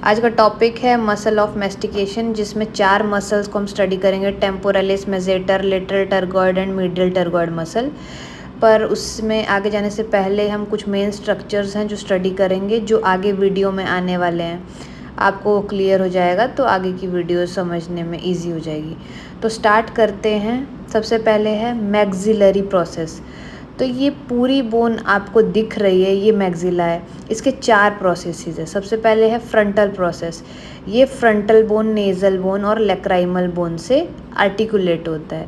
आज का टॉपिक है मसल ऑफ मैस्टिकेशन, जिसमें 4 मसल्स को हम स्टडी करेंगे, temporalis, मेसेटर, lateral टर्गॉइड and medial टर्गॉइड muscle. पर उसमें आगे जाने से पहले हम कुछ मेन स्ट्रक्चर्स हैं जो स्टडी करेंगे, जो आगे वीडियो में आने वाले हैं। आपको क्लियर हो जाएगा तो आगे की वीडियो समझने में ईजी हो जाएगी। तो स्टार्ट करते हैं। सबसे पहले है मैक्सिलरी प्रोसेस। तो ये पूरी बोन आपको दिख रही है, ये मैक्सिला है। इसके 4 प्रोसेसेस है। सबसे पहले है फ्रंटल प्रोसेस। ये फ्रंटल बोन, नेज़ल बोन और लैक्राइमल बोन से आर्टिकुलेट होता है।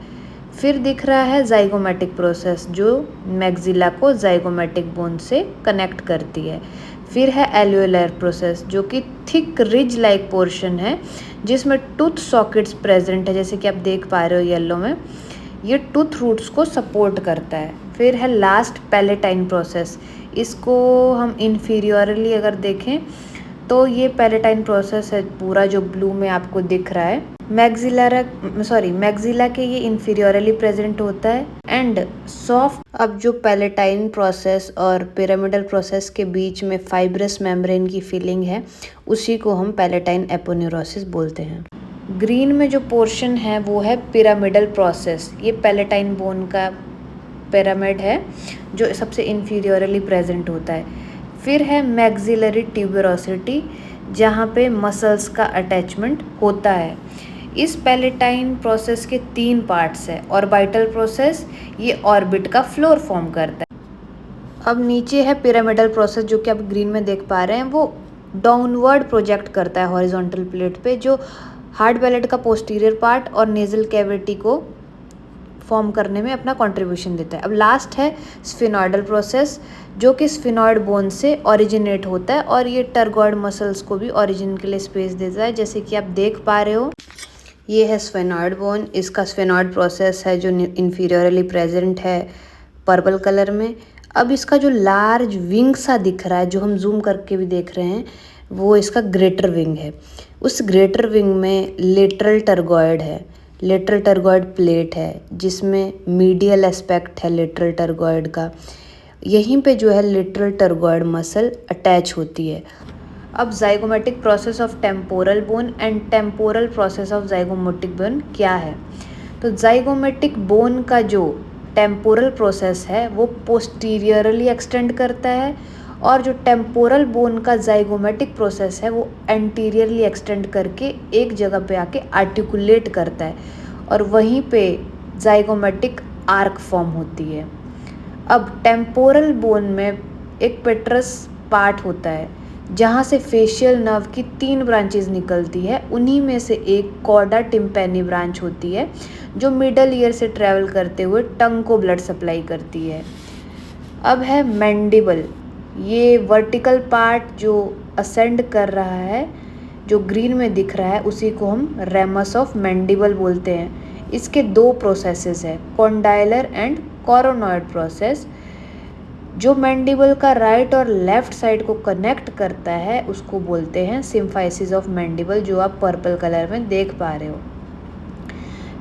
फिर दिख रहा है जाइगोमेटिक प्रोसेस, जो मैक्सिला को जाइगोमेटिक बोन से कनेक्ट करती है। फिर है एल्वेओलर प्रोसेस, जो कि थिक रिज लाइक पोर्शन है, जिसमें टूथ सॉकेट्स प्रेजेंट है, जैसे कि आप देख पा रहे हो येलो में। ये टूथ रूट्स को सपोर्ट करता है। फिर है लास्ट पैलेटाइन प्रोसेस। इसको हम इन्फीरियरली अगर देखें तो ये पैलेटाइन प्रोसेस है पूरा, जो ब्लू में आपको दिख रहा है। मैक्सिला के ये इन्फीरियरली प्रेजेंट होता है एंड सॉफ्ट। अब जो पैलेटाइन प्रोसेस और पिरामिडल प्रोसेस के बीच में फाइब्रस मेम्ब्रेन की फीलिंग है, उसी को हम पैलेटाइन एपोन्यूरोसिस बोलते हैं। ग्रीन में जो पोर्शन है वो है पिरामिडल प्रोसेस। ये पैलेटाइन बोन का पिरामिड है, जो सबसे इन्फीरियरली प्रेजेंट होता है। फिर है मैक्सिलरी ट्यूबरोसिटी, जहाँ पे मसल्स का अटैचमेंट होता है। इस पैलेटाइन प्रोसेस के 3 पार्ट्स है। ऑर्बिटल प्रोसेस, ये ऑर्बिट का फ्लोर फॉर्म करता है। अब नीचे है पिरामिडल प्रोसेस, जो कि आप ग्रीन में देख पा रहे हैं। वो डाउनवर्ड प्रोजेक्ट करता है हॉरिजॉन्टल प्लेट पे, जो हार्ड पैलेट का पोस्टीरियर पार्ट और नेजल कैविटी को फॉर्म करने में अपना कंट्रीब्यूशन देता है। अब लास्ट है स्फिनॉइडल प्रोसेस, जो कि स्फिनॉइड बोन से ओरिजिनेट होता है और ये टर्गॉइड मसल्स को भी ओरिजिन के लिए स्पेस देता है, जैसे कि आप देख पा रहे हो। ये है स्फिनॉइड बोन। इसका स्फिनॉइड प्रोसेस है जो इन्फीरियरली प्रेजेंट है पर्पल कलर में। अब इसका जो लार्ज विंग सा दिख रहा है, जो हम जूम करके भी देख रहे हैं, वो इसका ग्रेटर विंग है। उस ग्रेटर विंग में लेटरल टर्गॉइड है। लेटरल टर्गॉइड प्लेट है, जिसमें मीडियल एस्पेक्ट है लेटरल टर्गॉइड का। यहीं पे जो है लेटरल टर्गॉइड मसल अटैच होती है। अब zygomatic process of temporal bone and temporal process of zygomatic bone क्या है? तो जाइगोमेटिक बोन का जो टेम्पोरल प्रोसेस है वो पोस्टीरियरली एक्सटेंड करता है, और जो टेम्पोरल बोन का जाइगोमेटिक प्रोसेस है वो एंटीरियरली एक्सटेंड करके एक जगह पे आके आर्टिकुलेट करता है, और वहीं पे जाइगोमेटिक आर्क फॉर्म होती है। अब टेम्पोरल बोन में एक पेट्रस पार्ट होता है, जहाँ से फेशियल नर्व की 3 ब्रांचेज निकलती है। उन्हीं में से एक कॉर्डा टिम्पैनी ब्रांच होती है, जो मिडल ईयर से ट्रैवल करते हुए टंग को ब्लड सप्लाई करती है। अब है मैंडिबल। ये वर्टिकल पार्ट जो असेंड कर रहा है, जो ग्रीन में दिख रहा है, उसी को हम रेमस ऑफ मैंडिबल बोलते हैं। इसके 2 प्रोसेसेस है, कॉन्डाइलर एंड कोरोनॉइड प्रोसेस। जो मैंडिबल का राइट और लेफ्ट साइड को कनेक्ट करता है, उसको बोलते हैं सिम्फाइसिस ऑफ मैंडिबल, जो आप पर्पल कलर में देख पा रहे हो।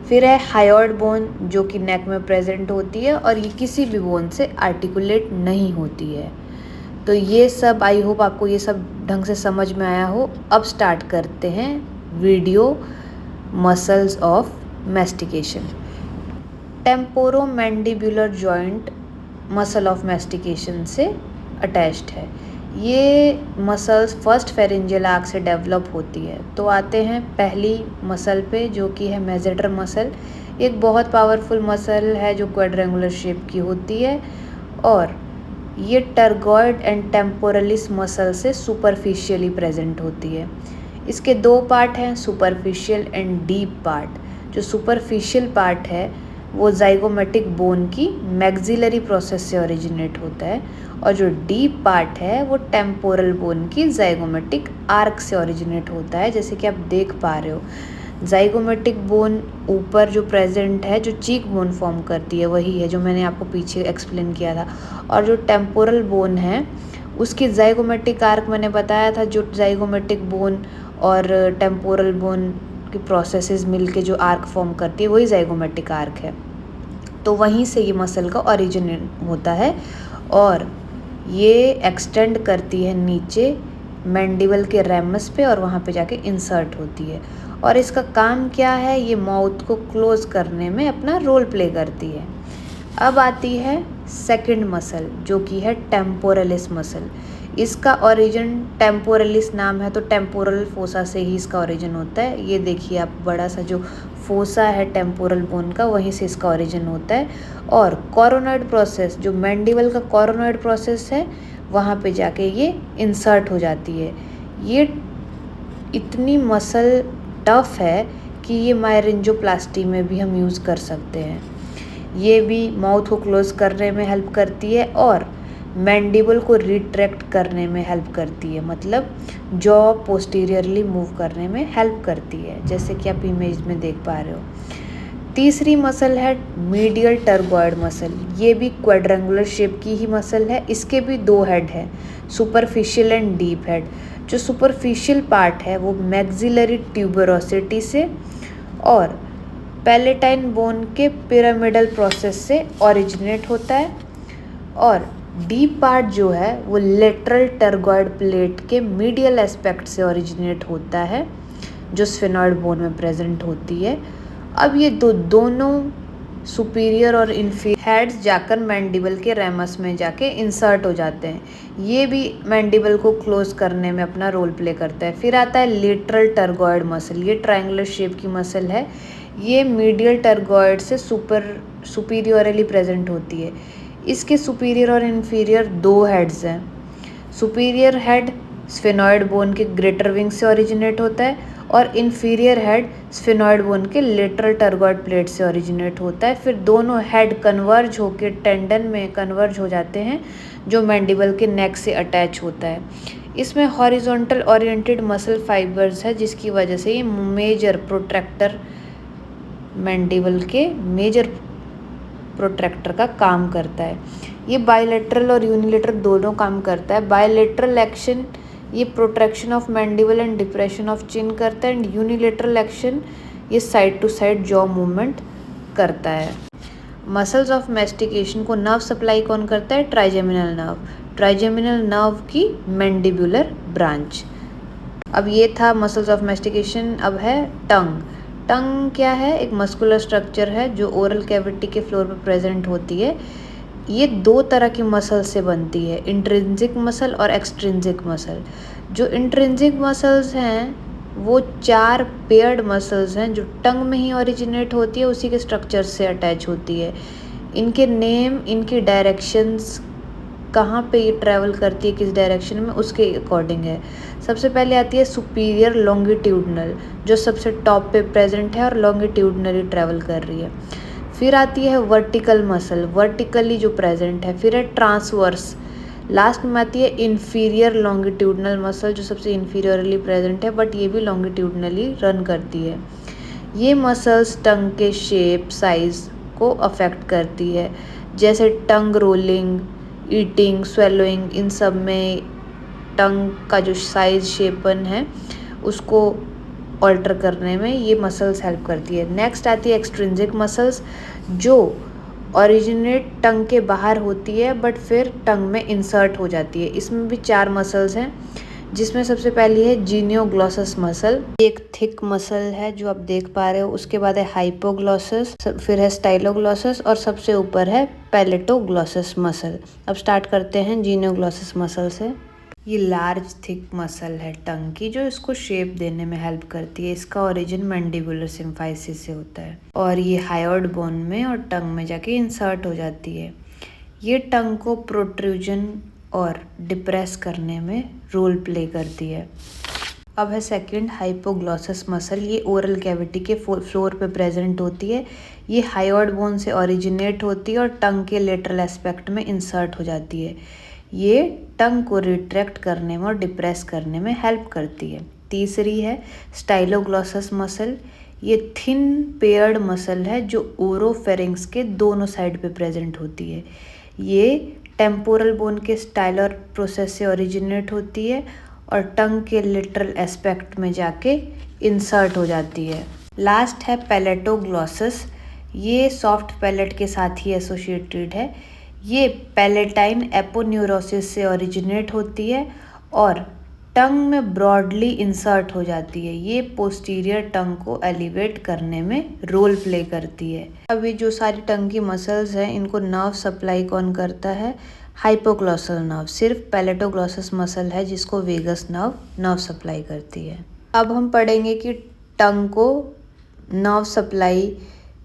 फिर है हायोइड बोन, जो कि नेक में प्रेजेंट होती है, और ये किसी भी बोन से आर्टिकुलेट नहीं होती है। तो ये सब, आई होप आपको ये सब ढंग से समझ में आया हो। अब स्टार्ट करते हैं video. Muscles of mastication. Temporomandibular joint muscle of mastication से अटैच्ड है। ये मसल्स फर्स्ट फेरेंजियल आर्क से डेवलप होती है। तो आते हैं पहली मसल पे, जो कि है मेसेटर मसल। एक बहुत पावरफुल मसल है, जो क्वाड्रेंगुलर शेप की होती है, और ये टर्गॉइड एंड टेम्पोरलिस मसल से सुपरफिशियली प्रेजेंट होती है। इसके 2 पार्ट हैं, सुपरफिशियल एंड डीप पार्ट। जो सुपरफिशियल पार्ट है वो जाइगोमेटिक बोन की मैक्सिलरी प्रोसेस से ओरिजिनेट होता है, और जो डीप पार्ट है वो टेम्पोरल बोन की जाइगोमेटिक आर्क से ओरिजिनेट होता है, जैसे कि आप देख पा रहे हो। जाइगोमेटिक बोन ऊपर जो प्रेजेंट है, जो चीक बोन फॉर्म करती है, वही है जो मैंने आपको पीछे एक्सप्लेन किया था। और जो टेम्पोरल बोन है, उसकी जाइगोमेटिक आर्क मैंने बताया था। जो जाइगोमेटिक बोन और टेम्पोरल बोन की प्रोसेसेस मिलके जो आर्क फॉर्म करती है, वही जाइगोमेटिक आर्क है। तो वहीं से ये मसल का ओरिजिन होता है, और ये एक्सटेंड करती है नीचे मैंडिबल के रेमस पे और वहाँ पे जाके इंसर्ट होती है। और इसका काम क्या है, ये माउथ को क्लोज करने में अपना रोल प्ले करती है। अब आती है सेकंड मसल जो कि है टेम्पोरलिस मसल। इसका ओरिजिन टेम्पोरलिस नाम है तो टेम्पोरल फोसा से ही इसका ओरिजिन होता है। ये देखिए आप, बड़ा सा जो फोसा है टेम्पोरल बोन का, वहीं से इसका ओरिजिन होता है। और कोरोनॉइड प्रोसेस, जो मैंडिबल का कोरोनॉइड प्रोसेस है, वहाँ पे जाके ये इंसर्ट हो जाती है। ये इतनी मसल टफ है कि ये मायरिंजोप्लास्टी में भी हम यूज़ कर सकते हैं। ये भी माउथ को क्लोज करने में हेल्प करती है और मैंडिबल को रिट्रैक्ट करने में हेल्प करती है, मतलब जॉ पोस्टीरियरली मूव करने में हेल्प करती है, जैसे कि आप इमेज में देख पा रहे हो। तीसरी मसल है मीडियल टर्गोइड मसल। ये भी क्वाड्रेंगुलर शेप की ही मसल है। इसके भी दो हेड है, सुपरफिशियल एंड डीप हेड। जो सुपरफिशियल पार्ट है वो मैक्सिलरी ट्यूबरोसिटी से और पैलेटाइन बोन के पिरामिडल प्रोसेस से ओरिजिनेट होता है, और डीप पार्ट जो है वो लेटरल टर्गोइड प्लेट के मीडियल एस्पेक्ट से ओरिजिनेट होता है, जो स्फेनॉइड बोन में प्रेजेंट होती है। अब ये दोनों सुपीरियर और इंफीरियर हेड्स जाकर मैंडिबल के रेमस में जाके इंसर्ट हो जाते हैं। ये भी मैंडिबल को क्लोज करने में अपना रोल प्ले करता है। फिर आता है लेटरल टर्गोइड मसल। ये ट्रायंगुलर शेप की मसल है। ये मीडियल टर्गोइड से सुपीरियरली प्रेजेंट होती है। इसके सुपीरियर और इन्फीरियर दो हेड्स हैं। सुपीरियर हेड स्फेनॉइड बोन के ग्रेटर विंग से ओरिजिनेट होता है और इन्फीरियर हेड स्फेनॉइड बोन के लेटरल टर्गोइड प्लेट से ओरिजिनेट होता है। फिर दोनों हेड कन्वर्ज होकर टेंडन में कन्वर्ज हो जाते हैं, जो मैंडिबल के नेक से अटैच होता है। इसमें हॉरिजॉन्टल ओरिएंटेड मसल फाइबर्स है, जिसकी वजह से ये मेजर प्रोट्रैक्टर, मैंडिबल के मेजर प्रोट्रैक्टर का काम करता है। ये बायलैटरल और यूनिलैटरल दोनों काम करता है। बायलैटरल एक्शन ये protraction of mandible and depression of chin करता है, एंड यूनिलैटरल एक्शन ये side to side jaw movement करता है। मसल्स ऑफ मैस्टिकेशन को नर्व सप्लाई कौन करता है? Trigeminal nerve. ट्राइजेमिनल नर्व की मैंडिबुलर ब्रांच। अब ये था मसल्स ऑफ मैस्टिकेशन। अब है टंग। टंग क्या है? एक मस्कुलर स्ट्रक्चर है जो ओरल कैविटी के फ्लोर पर प्रेजेंट होती है। ये दो तरह की मसल से बनती है, इंट्रिंसिक मसल और एक्सट्रिंसिक मसल। जो इंट्रिंसिक मसल्स हैं वो 4 पेयर्ड मसल्स हैं जो टंग में ही ओरिजिनेट होती है, उसी के स्ट्रक्चर से अटैच होती है। इनके नेम, इनकी डायरेक्शंस, कहाँ पे ये ट्रैवल करती है, किस डायरेक्शन में, उसके अकॉर्डिंग है। सबसे पहले आती है सुपीरियर लॉन्गिट्यूडनल, जो सबसे टॉप पे प्रेजेंट है और लॉन्गिट्यूडनली ट्रैवल कर रही है। फिर आती है वर्टिकल मसल, वर्टिकली जो प्रेजेंट है। फिर है ट्रांसवर्स। लास्ट में आती है इन्फीरियर लॉन्गिट्यूडनल मसल, जो सबसे इन्फीरियरली प्रेजेंट है, बट ये भी लॉन्गिट्यूडनली रन करती है। ये मसल्स टंग के शेप, साइज को अफेक्ट करती है, जैसे टंग रोलिंग, ईटिंग, स्वेलोइंग, इन सब में टंग का जो साइज, शेपन है, उसको ऑल्टर करने में ये मसल्स हेल्प करती है। नेक्स्ट आती है एक्सट्रिंसिक मसल्स, जो ओरिजिनेट टंग के बाहर होती है बट फिर टंग में इंसर्ट हो जाती है। इसमें भी 4 मसल्स हैं, जिसमें सबसे पहली है जीनियोग्लॉसस मसल। एक थिक मसल है जो आप देख पा रहे हो। उसके बाद है हाइपोग्लॉसस, फिर है स्टाइलोग्लॉसस और सबसे ऊपर है पैलेटोग्लॉसस मसल। अब स्टार्ट करते हैं जीनियोग्लॉसस मसल से। ये लार्ज थिक मसल है टंग की, जो इसको शेप देने में हेल्प करती है। इसका ओरिजिन मैंडिबुलर सिम्फाइसिस से होता है और ये हायोइड बोन में और टंग में जाके इंसर्ट हो जाती है। ये टंग को प्रोट्रूजन और डिप्रेस करने में रोल प्ले करती है। अब है सेकंड हाइपोग्लॉसस मसल। ये ओरल कैविटी के फ्लोर पे प्रेजेंट होती है। ये हायोइड बोन से ओरिजिनेट होती है और टंग के लेटरल एस्पेक्ट में इंसर्ट हो जाती है। ये टंग को रिट्रैक्ट करने में और डिप्रेस करने में हेल्प करती है। तीसरी है स्टाइलोग्लॉसस मसल। ये थिन पेयर्ड मसल है जो ओरोफेरिंग्स के दोनों साइड पे प्रेजेंट होती है। ये टेम्पोरल बोन के स्टाइलर प्रोसेस से ओरिजिनेट होती है और टंग के लिटरल एस्पेक्ट में जाके इंसर्ट हो जाती है। लास्ट है पैलेटोग्लॉसस। ये सॉफ्ट पैलेट के साथ ही एसोसिएटेड है। ये पैलेटाइन एपोन्यूरोसिस से ओरिजिनेट होती है और टंग में ब्रॉडली इंसर्ट हो जाती है। ये पोस्टीरियर टंग को एलिवेट करने में रोल प्ले करती है। अब ये जो सारी टंग की मसल्स हैं इनको नर्व सप्लाई कौन करता है? Hypoglossal nerve. सिर्फ पैलेटोग्लॉसस मसल है जिसको वेगस नर्व सप्लाई करती है। अब हम पढ़ेंगे कि टंग को नर्व सप्लाई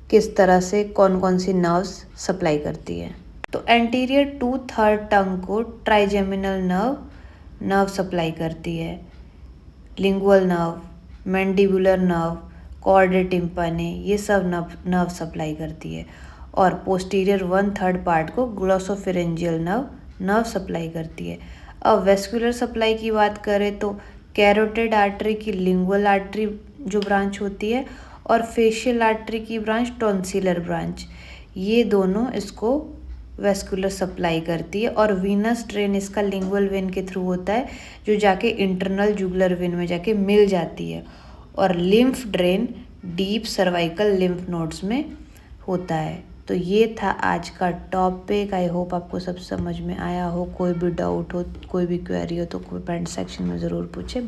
किस तरह से कौन कौन सी नर्व्स सप्लाई करती है। तो एंटीरियर 2/3 टंग को ट्राइजेमिनल नर्व सप्लाई करती है। Lingual nerve, mandibular nerve, chorda tympani ये सब नर्व सप्लाई करती है। और पोस्टीरियर 1/3 पार्ट को ग्लोसोफेरेंजियल नर्व सप्लाई करती है। अब वेस्कुलर सप्लाई की बात करें तो कैरोटिड आर्टरी की लिंगुअल आर्टरी जो ब्रांच होती है और फेशियल आर्टरी की ब्रांच टॉन्सिलर ब्रांच, ये दोनों इसको वेस्कुलर सप्लाई करती है। और वीनस ड्रेन इसका लिंगुअल वेन के थ्रू होता है जो जाके इंटरनल जुगुलर वेन में जाके मिल जाती है। और lymph drain deep cervical lymph nodes में होता है। तो ये था आज का टॉपिक। आई होप आपको सब समझ में आया हो। कोई भी डाउट हो, कोई भी क्वेरी हो तो कमेंट सेक्शन में ज़रूर पूछे।